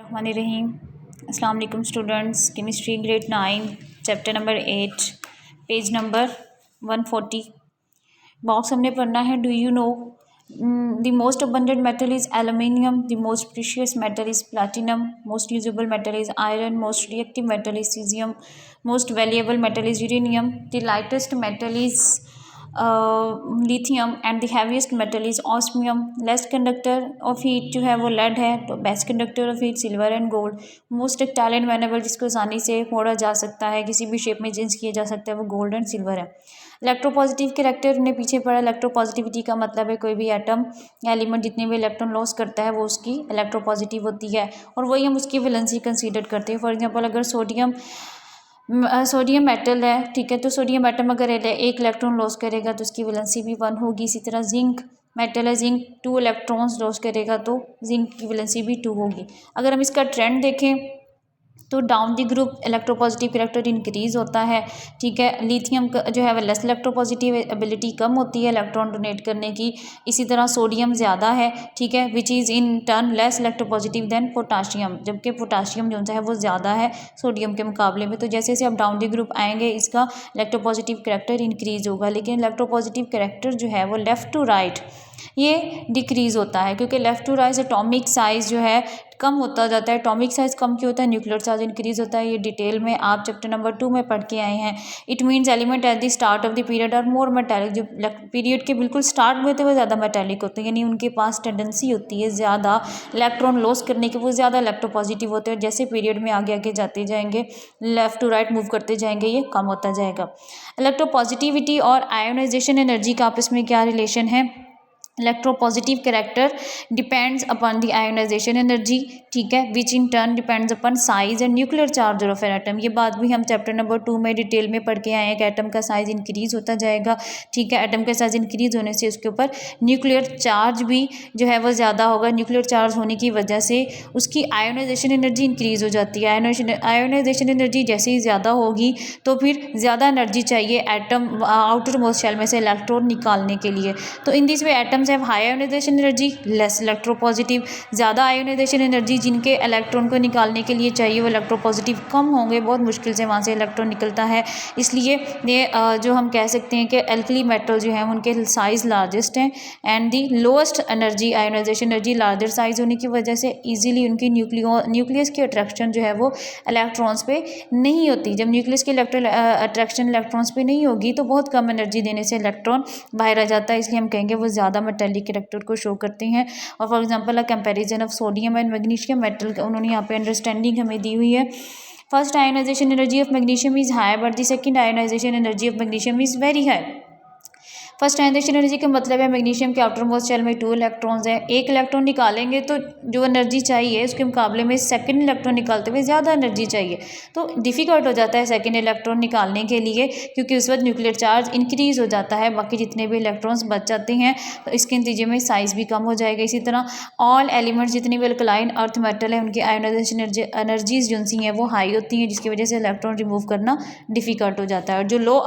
बिस्मिल्लाहिर्रहमानिर्रहीम। अस्सलाम वालेकुम students. Chemistry grade 9 chapter number 8 page number 140 box हमने पढ़ना है। Do you know the most abundant metal is aluminium, the most precious metal is platinum, most usable metal is iron, most reactive metal is caesium, most valuable metal is uranium, the lightest metal is lithium and the heaviest metal is osmium. Less conductor of heat जो है वो lead है, तो best conductor of heat silver and gold. Most tactile and वेनेबल जिसको आसानी से मोड़ा जा सकता है, किसी भी शेप में चेंज किया जा सकता है, वो गोल्ड एंड सिल्वर है। इलेक्ट्रोपॉजिटिव कैरेक्टर ने पीछे पढ़ा। इलेक्ट्रोपॉजिटिविटी का मतलब है कोई भी एटम या एलिमेंट जितने भी इलेक्ट्रॉन लॉस करता है वो उसकी इलेक्ट्रोपॉजिटिव होती है, और वही हम उसकी वैलेंसी कंसीडर करते हैं। फॉर एग्जांपल अगर सोडियम मेटल है, ठीक है, तो सोडियम एटम अगर एक इलेक्ट्रॉन लॉस करेगा तो उसकी वैलेंसी भी 1 होगी। इसी तरह जिंक मेटल है, जिंक 2 इलेक्ट्रॉन्स लॉस करेगा तो जिंक की वैलेंसी भी 2 होगी। अगर हम इसका ट्रेंड देखें तो down the group electropositive character increase होता है, ठीक है। लिथियम जो है वह लेस इलेक्ट्रोपॉजिटिव एबिलिटी कम होती है इलेक्ट्रॉन डोनेट करने की। इसी तरह सोडियम ज़्यादा है, ठीक है, which is in turn less electropositive than potassium, जबकि पोटाशियम जो है वो ज़्यादा है सोडियम के मुकाबले में। तो जैसे जैसे आप डाउन द ग्रुप आएंगे इसका इलेक्ट्रोपॉजिटिव कैरेक्टर इंक्रीज होगा, लेकिन इलेक्ट्रोपॉजिटिव कैरेक्टर जो है वो लेफ़्ट टू राइट ये डिक्रीज़ होता है, क्योंकि left to right atomic size जो है कम होता जाता है। एटॉमिक साइज़ कम क्यों होता है? न्यूक्लियर चार्ज इंक्रीज होता है। ये डिटेल में आप चैप्टर नंबर 2 में पढ़ के आए हैं। It means element at the start of the period are more metallic, जो पीरियड के बिल्कुल स्टार्ट में थे वो ज़्यादा मेटेलिक होते हैं, यानी उनके पास टेंडेंसी होती है ज़्यादा इलेक्ट्रॉन लॉस करने की, वो ज़्यादा इलेक्ट्रोपॉजिटिव होते हैं। जैसे पीरियड में आगे आगे जाते जाएंगे, लेफ़्ट टू राइट मूव करते जाएंगे, ये कम होता जाएगा। इलेक्ट्रोपॉजिटिविटी और आयोनाइजेशन एनर्जी का आपस में क्या रिलेशन है? Electropositive character depends upon the ionization energy, ठीक है, which in turn depends upon size and nuclear charge of an atom. ये बात भी हम चैप्टर नंबर 2 में डिटेल में पढ़ के आए हैं कि एटम का साइज इंक्रीज होता जाएगा, ठीक है। एटम का साइज इंक्रीज होने से उसके ऊपर न्यूक्लियर चार्ज भी जो है वो ज़्यादा होगा। न्यूक्लियर चार्ज होने की वजह से उसकी आयोनाइजेशन एनर्जी इंक्रीज हो जाती है। आयोनाइजेशन एनर्जी जैसे ही ज़्यादा होगी तो फिर ज़्यादा एनर्जी चाहिए एटम आउटर मोस्ट शेल में से इलेक्ट्रॉन निकालने के लिए। तो in this way atoms have high ionization energy, less electropositive. ज़्यादा आयोनाइजेशन एनर्जी जिनके इलेक्ट्रॉन को निकालने के लिए चाहिए वो इलेक्ट्रोपॉजिटिव कम होंगे, बहुत मुश्किल से वहाँ से इलेक्ट्रॉन निकलता है। इसलिए ये जो हम कह सकते हैं कि एल्कली मेटल जो है उनके साइज़ लार्जेस्ट हैं and the lowest energy ionization energy larger size होने की वजह से ईजिली उनकी न्यूक्लियस की अट्रैक्शन जो है वो इलेक्ट्रॉन्स पे नहीं होती। जब न्यूक्लियस की अट्रैक्शन इलेक्ट्रॉन्स पे नहीं होगी तो बहुत कम एनर्जी देने से इलेक्ट्रॉन बाहर आ जाता है, इसलिए हम कहेंगे वो ज़्यादा मेटेलिक कैरेक्टर को शो करते हैं। और for example comparison of sodium and magnesium metal का उन्होंने यहाँ पे अंडरस्टैंडिंग हमें दी हुई है। First ionization energy of magnesium is high but the second ionization energy of magnesium is very high. First ionization energy का मतलब है मैग्नीशियम के आउटर मोस्ट शेल में 2 इलेक्ट्रॉन्स हैं, एक इलेक्ट्रॉन निकालेंगे तो जो एनर्जी चाहिए उसके मुकाबले में सेकंड इलेक्ट्रॉन निकालते हुए ज़्यादा एनर्जी चाहिए, तो डिफ़िकल्ट हो जाता है सेकंड इलेक्ट्रॉन निकालने के लिए, क्योंकि उस वक्त न्यूक्लियर चार्ज इंक्रीज़ हो जाता है, बाकी जितने भी इलेक्ट्रॉन्स बच जाते हैं तो इसके नतीजे में साइज़ भी कम हो जाएगा। इसी तरह ऑल एलिमेंट्स जितने भी अल्कलाइन अर्थ मेटल है उनकी आयोनाइजेशन एनर्जीज जो सी हैं वो हाई होती हैं, जिसकी वजह से इलेक्ट्रॉन रिमूव करना डिफ़िकल्ट हो जाता है। और जो low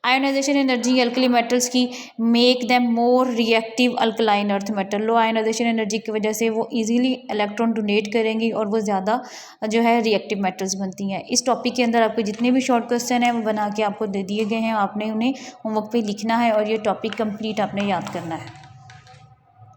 ionization energy alkali metals की make them more reactive alkaline earth metal, low ionization energy की वजह से वो इजीली इलेक्ट्रॉन डोनेट करेंगी और वो ज़्यादा जो है रिएक्टिव मेटल्स बनती हैं। इस टॉपिक के अंदर आपके जितने भी शॉर्ट क्वेश्चन हैं वो बना के आपको दे दिए गए हैं, आपने उन्हें होमवर्क पे लिखना है और ये टॉपिक कंप्लीट आपने याद करना है।